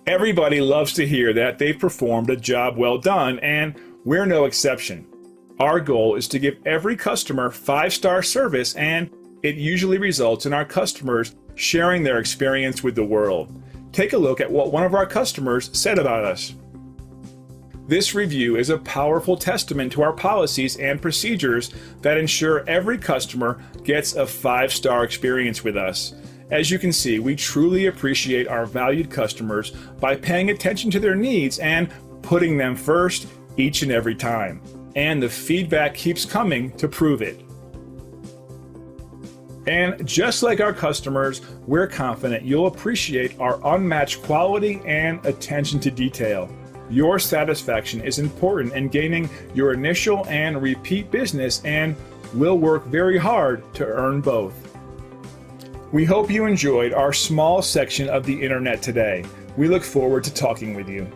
Everybody loves to hear that they've performed a job well done, and we're no exception. Our goal is to give every customer 5-star service, and it usually results in our customers sharing their experience with the world. Take a look at what one of our customers said about us. This review is a powerful testament to our policies and procedures that ensure every customer gets a 5-star experience with us. As you can see, we truly appreciate our valued customers by paying attention to their needs and putting them first each and every time. And the feedback keeps coming to prove it. And just like our customers, we're confident you'll appreciate our unmatched quality and attention to detail. Your satisfaction is important in gaining your initial and repeat business, and we'll work very hard to earn both. We hope you enjoyed our small section of the internet today. We look forward to talking with you.